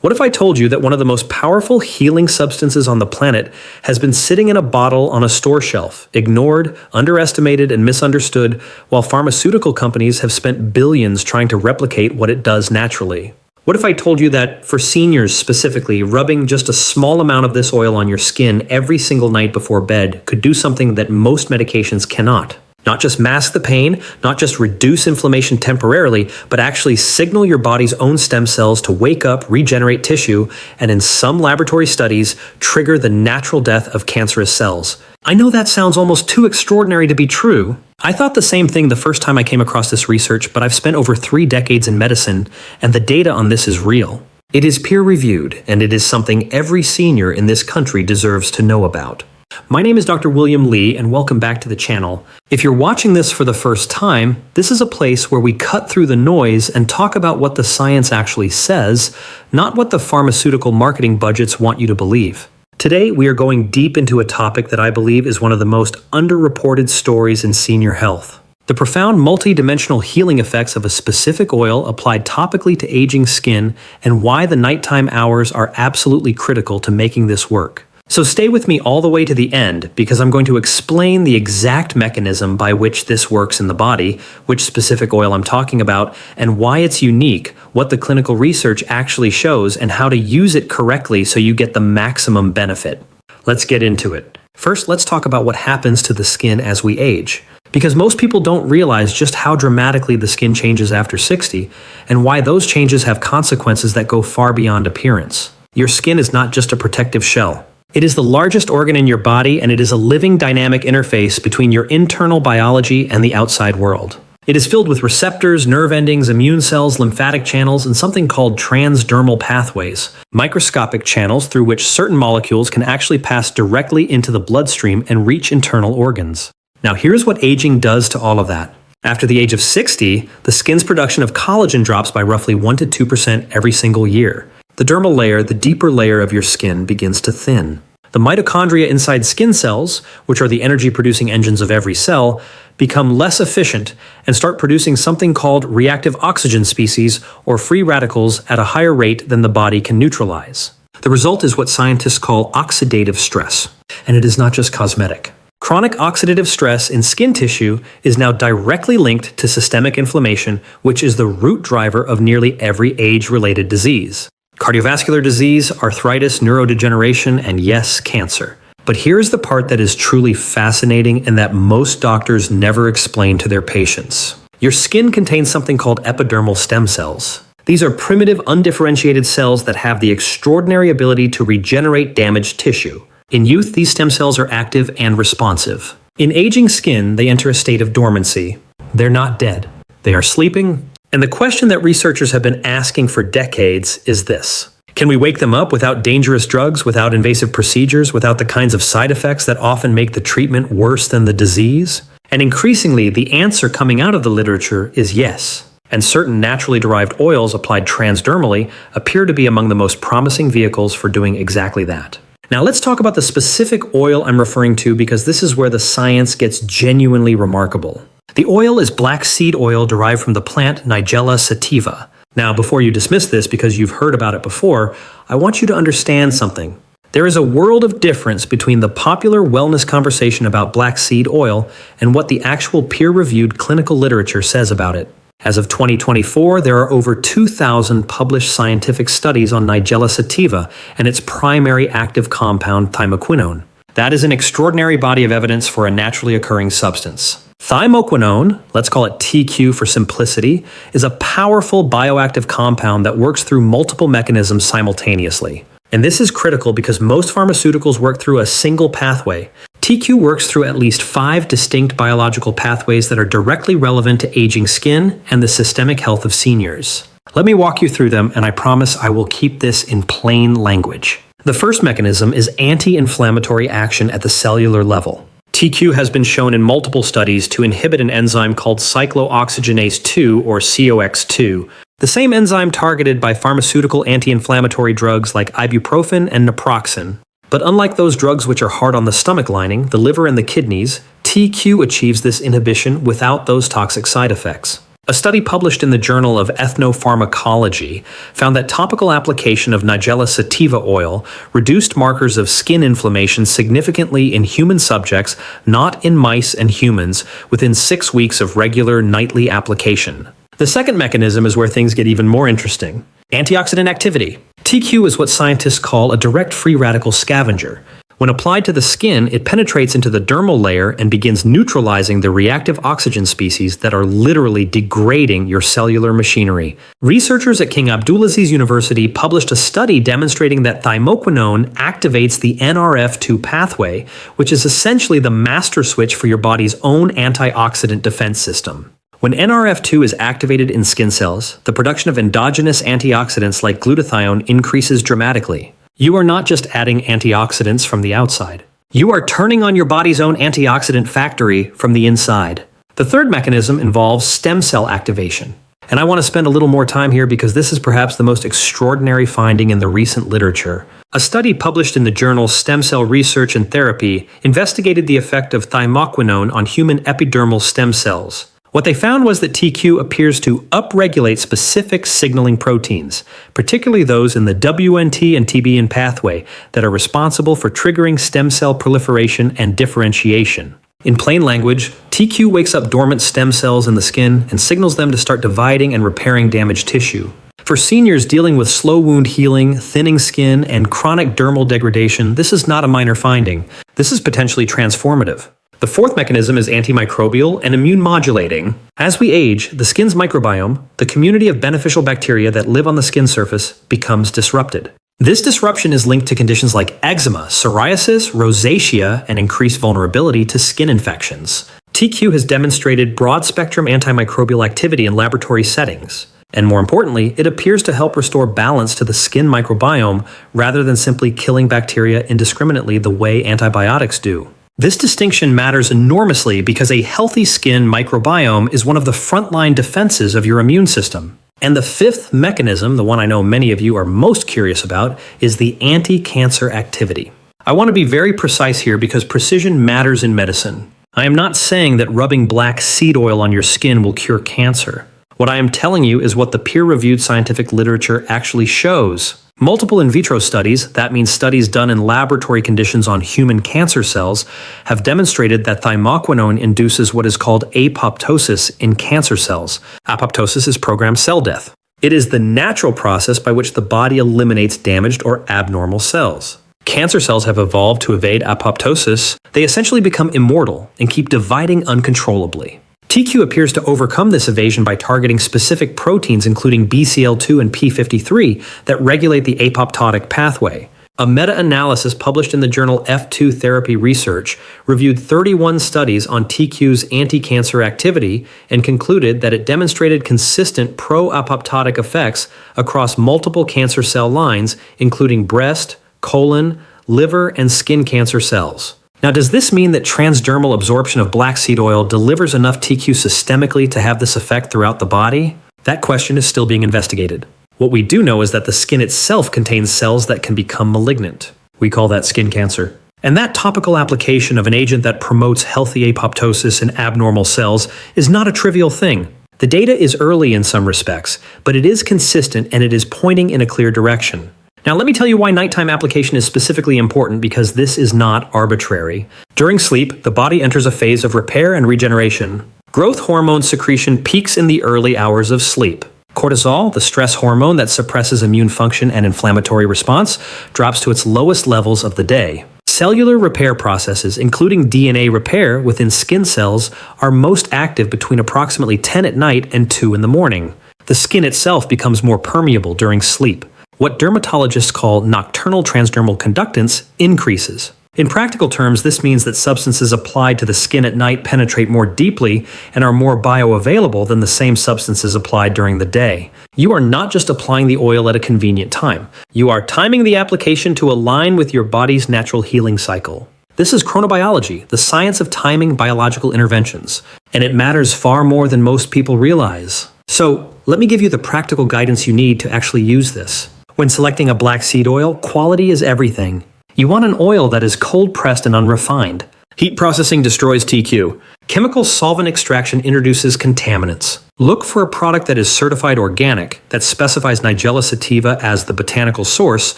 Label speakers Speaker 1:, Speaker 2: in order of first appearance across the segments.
Speaker 1: What if I told you that one of the most powerful healing substances on the planet has been sitting in a bottle on a store shelf, ignored, underestimated, and misunderstood, while pharmaceutical companies have spent billions trying to replicate what it does naturally? What if I told you that, for seniors specifically, rubbing just a small amount of this oil on your skin every single night before bed could do something that most medications cannot? Not just mask the pain, not just reduce inflammation temporarily, but actually signal your body's own stem cells to wake up, regenerate tissue, and in some laboratory studies, trigger the natural death of cancerous cells. I know that sounds almost too extraordinary to be true. I thought the same thing the first time I came across this research, but I've spent over 3 decades in medicine, and the data on this is real. It is peer-reviewed, and it is something every senior in this country deserves to know about. My name is Dr. William Lee, and welcome back to the channel. If you're watching this for the first time, this is a place where we cut through the noise and talk about what the science actually says, not what the pharmaceutical marketing budgets want you to believe. Today, we are going deep into a topic that I believe is one of the most underreported stories in senior health. The profound multidimensional healing effects of a specific oil applied topically to aging skin, and why the nighttime hours are absolutely critical to making this work. So stay with me all the way to the end, because I'm going to explain the exact mechanism by which this works in the body, which specific oil I'm talking about, and why it's unique, what the clinical research actually shows, and how to use it correctly so you get the maximum benefit. Let's get into it. First, let's talk about what happens to the skin as we age. Because most people don't realize just how dramatically the skin changes after 60, and why those changes have consequences that go far beyond appearance. Your skin is not just a protective shell. It is the largest organ in your body, and it is a living dynamic interface between your internal biology and the outside world. It is filled with receptors, nerve endings, immune cells, lymphatic channels, and something called transdermal pathways, microscopic channels through which certain molecules can actually pass directly into the bloodstream and reach internal organs. Now here's what aging does to all of that. After the age of 60, the skin's production of collagen drops by roughly 1 to 2% every single year. The dermal layer, the deeper layer of your skin, begins to thin. The mitochondria inside skin cells, which are the energy-producing engines of every cell, become less efficient and start producing something called reactive oxygen species, or free radicals, at a higher rate than the body can neutralize. The result is what scientists call oxidative stress, and it is not just cosmetic. Chronic oxidative stress in skin tissue is now directly linked to systemic inflammation, which is the root driver of nearly every age-related disease. Cardiovascular disease, arthritis, neurodegeneration, and yes, cancer. But here's the part that is truly fascinating and that most doctors never explain to their patients. Your skin contains something called epidermal stem cells. These are primitive, undifferentiated cells that have the extraordinary ability to regenerate damaged tissue. In youth, these stem cells are active and responsive. In aging skin, they enter a state of dormancy. They're not dead. They are sleeping. And the question that researchers have been asking for decades is this: can we wake them up without dangerous drugs, without invasive procedures, without the kinds of side effects that often make the treatment worse than the disease? And increasingly, the answer coming out of the literature is yes. And certain naturally derived oils applied transdermally appear to be among the most promising vehicles for doing exactly that. Now let's talk about the specific oil I'm referring to, because this is where the science gets genuinely remarkable. The oil is black seed oil derived from the plant Nigella sativa. Now, before you dismiss this because you've heard about it before, I want you to understand something. There is a world of difference between the popular wellness conversation about black seed oil and what the actual peer-reviewed clinical literature says about it. As of 2024, there are over 2,000 published scientific studies on Nigella sativa and its primary active compound, thymoquinone. That is an extraordinary body of evidence for a naturally occurring substance. Thymoquinone, let's call it TQ for simplicity, is a powerful bioactive compound that works through multiple mechanisms simultaneously. And this is critical because most pharmaceuticals work through a single pathway. TQ works through at least 5 distinct biological pathways that are directly relevant to aging skin and the systemic health of seniors. Let me walk you through them, and I promise I will keep this in plain language. The first mechanism is anti-inflammatory action at the cellular level. TQ has been shown in multiple studies to inhibit an enzyme called cyclooxygenase 2, or COX2, the same enzyme targeted by pharmaceutical anti-inflammatory drugs like ibuprofen and naproxen. But unlike those drugs which are hard on the stomach lining, the liver and the kidneys, TQ achieves this inhibition without those toxic side effects. A study published in the Journal of Ethnopharmacology found that topical application of Nigella sativa oil reduced markers of skin inflammation significantly in human subjects, not in mice and humans, within 6 weeks of regular nightly application. The second mechanism is where things get even more interesting. Antioxidant activity. TQ is what scientists call a direct free radical scavenger. When applied to the skin, it penetrates into the dermal layer and begins neutralizing the reactive oxygen species that are literally degrading your cellular machinery. Researchers at King Abdulaziz University published a study demonstrating that thymoquinone activates the NRF2 pathway, which is essentially the master switch for your body's own antioxidant defense system. When NRF2 is activated in skin cells, the production of endogenous antioxidants like glutathione increases dramatically. You are not just adding antioxidants from the outside. You are turning on your body's own antioxidant factory from the inside. The third mechanism involves stem cell activation. And I want to spend a little more time here because this is perhaps the most extraordinary finding in the recent literature. A study published in the journal Stem Cell Research and Therapy investigated the effect of thymoquinone on human epidermal stem cells. What they found was that TQ appears to upregulate specific signaling proteins, particularly those in the WNT and TBN pathway that are responsible for triggering stem cell proliferation and differentiation. In plain language, TQ wakes up dormant stem cells in the skin and signals them to start dividing and repairing damaged tissue. For seniors dealing with slow wound healing, thinning skin, and chronic dermal degradation, this is not a minor finding. This is potentially transformative. The fourth mechanism is antimicrobial and immune modulating. As we age, the skin's microbiome, the community of beneficial bacteria that live on the skin surface, becomes disrupted. This disruption is linked to conditions like eczema, psoriasis, rosacea, and increased vulnerability to skin infections. TQ has demonstrated broad-spectrum antimicrobial activity in laboratory settings. And more importantly, it appears to help restore balance to the skin microbiome rather than simply killing bacteria indiscriminately the way antibiotics do. This distinction matters enormously because a healthy skin microbiome is one of the frontline defenses of your immune system. And the fifth mechanism, the one I know many of you are most curious about, is the anti-cancer activity. I want to be very precise here because precision matters in medicine. I am not saying that rubbing black seed oil on your skin will cure cancer. What I am telling you is what the peer-reviewed scientific literature actually shows. Multiple in vitro studies, that means studies done in laboratory conditions on human cancer cells, have demonstrated that thymoquinone induces what is called apoptosis in cancer cells. Apoptosis is programmed cell death. It is the natural process by which the body eliminates damaged or abnormal cells. Cancer cells have evolved to evade apoptosis. They essentially become immortal and keep dividing uncontrollably. TQ appears to overcome this evasion by targeting specific proteins including BCL2 and P53 that regulate the apoptotic pathway. A meta-analysis published in the journal F2 Therapy Research reviewed 31 studies on TQ's anti-cancer activity and concluded that it demonstrated consistent pro-apoptotic effects across multiple cancer cell lines, including breast, colon, liver, and skin cancer cells. Now, does this mean that transdermal absorption of black seed oil delivers enough TQ systemically to have this effect throughout the body? That question is still being investigated. What we do know is that the skin itself contains cells that can become malignant. We call that skin cancer. And that topical application of an agent that promotes healthy apoptosis in abnormal cells is not a trivial thing. The data is early in some respects, but it is consistent and it is pointing in a clear direction. Now let me tell you why nighttime application is specifically important because this is not arbitrary. During sleep, the body enters a phase of repair and regeneration. Growth hormone secretion peaks in the early hours of sleep. Cortisol, the stress hormone that suppresses immune function and inflammatory response, drops to its lowest levels of the day. Cellular repair processes, including DNA repair within skin cells, are most active between approximately 10 at night and 2 in the morning. The skin itself becomes more permeable during sleep. What dermatologists call nocturnal transdermal conductance increases. In practical terms, this means that substances applied to the skin at night penetrate more deeply and are more bioavailable than the same substances applied during the day. You are not just applying the oil at a convenient time. You are timing the application to align with your body's natural healing cycle. This is chronobiology, the science of timing biological interventions, and it matters far more than most people realize. So, let me give you the practical guidance you need to actually use this. When selecting a black seed oil, quality is everything. You want an oil that is cold-pressed and unrefined. Heat processing destroys TQ. Chemical solvent extraction introduces contaminants. Look for a product that is certified organic, that specifies Nigella sativa as the botanical source,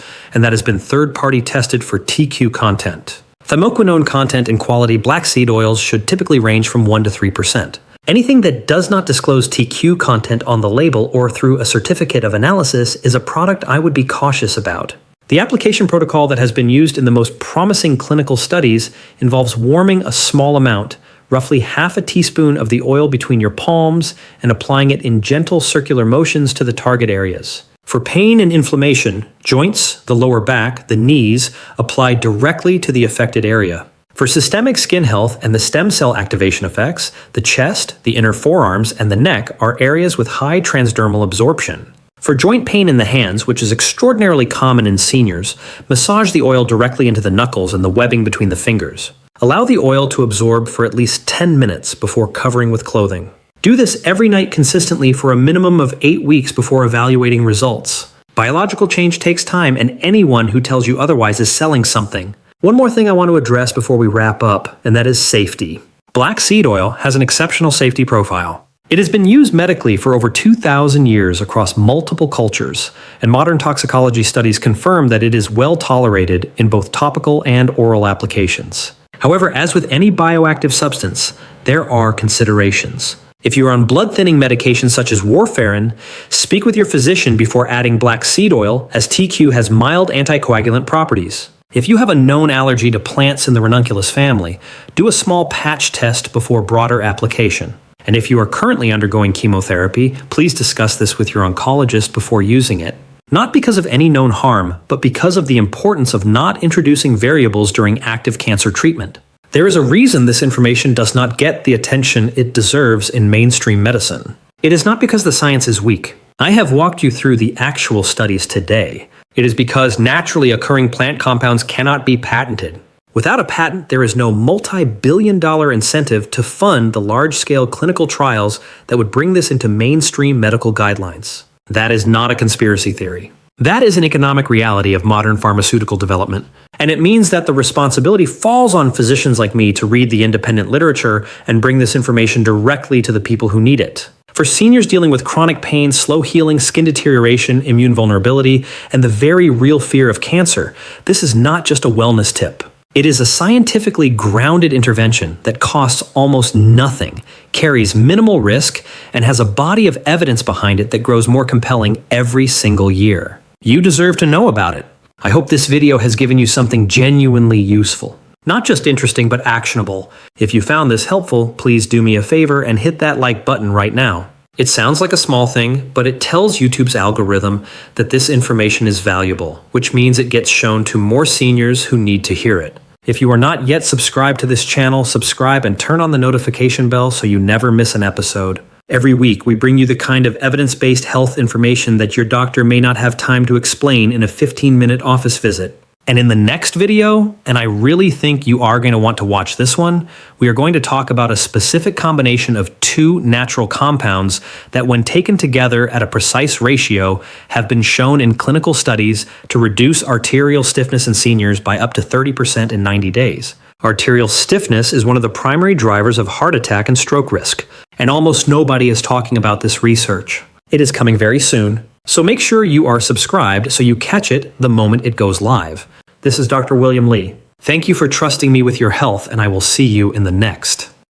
Speaker 1: and that has been third-party tested for TQ content. Thymoquinone content and quality black seed oils should typically range from 1 to 3%. Anything that does not disclose TQ content on the label or through a certificate of analysis is a product I would be cautious about. The application protocol that has been used in the most promising clinical studies involves warming a small amount, roughly half a teaspoon of the oil between your palms, and applying it in gentle circular motions to the target areas. For pain and inflammation, joints, the lower back, the knees, apply directly to the affected area. For systemic skin health and the stem cell activation effects, the chest, the inner forearms, and the neck are areas with high transdermal absorption. For joint pain in the hands, which is extraordinarily common in seniors, massage the oil directly into the knuckles and the webbing between the fingers. Allow the oil to absorb for at least 10 minutes before covering with clothing. Do this every night consistently for a minimum of 8 weeks before evaluating results. Biological change takes time, and anyone who tells you otherwise is selling something. One more thing I want to address before we wrap up, and that is safety. Black seed oil has an exceptional safety profile. It has been used medically for over 2,000 years across multiple cultures, and modern toxicology studies confirm that it is well tolerated in both topical and oral applications. However, as with any bioactive substance, there are considerations. If you are on blood-thinning medications such as warfarin, speak with your physician before adding black seed oil, as TQ has mild anticoagulant properties. If you have a known allergy to plants in the ranunculus family, do a small patch test before broader application. And if you are currently undergoing chemotherapy, please discuss this with your oncologist before using it. Not because of any known harm, but because of the importance of not introducing variables during active cancer treatment. There is a reason this information does not get the attention it deserves in mainstream medicine. It is not because the science is weak. I have walked you through the actual studies today. It is because naturally occurring plant compounds cannot be patented. Without a patent, there is no multi-billion-dollar incentive to fund the large-scale clinical trials that would bring this into mainstream medical guidelines. That is not a conspiracy theory. That is an economic reality of modern pharmaceutical development, and it means that the responsibility falls on physicians like me to read the independent literature and bring this information directly to the people who need it. For seniors dealing with chronic pain, slow healing, skin deterioration, immune vulnerability, and the very real fear of cancer, this is not just a wellness tip. It is a scientifically grounded intervention that costs almost nothing, carries minimal risk, and has a body of evidence behind it that grows more compelling every single year. You deserve to know about it. I hope this video has given you something genuinely useful. Not just interesting, but actionable. If you found this helpful, please do me a favor and hit that like button right now. It sounds like a small thing, but it tells YouTube's algorithm that this information is valuable, which means it gets shown to more seniors who need to hear it. If you are not yet subscribed to this channel, subscribe and turn on the notification bell so you never miss an episode. Every week, we bring you the kind of evidence-based health information that your doctor may not have time to explain in a 15-minute office visit. And in the next video, and I really think you are going to want to watch this one, we are going to talk about a specific combination of 2 natural compounds that, when taken together at a precise ratio, have been shown in clinical studies to reduce arterial stiffness in seniors by up to 30% in 90 days. Arterial stiffness is one of the primary drivers of heart attack and stroke risk, and almost nobody is talking about this research. It is coming very soon, so make sure you are subscribed so you catch it the moment it goes live. This is Dr. William Lee. Thank you for trusting me with your health, and I will see you in the next.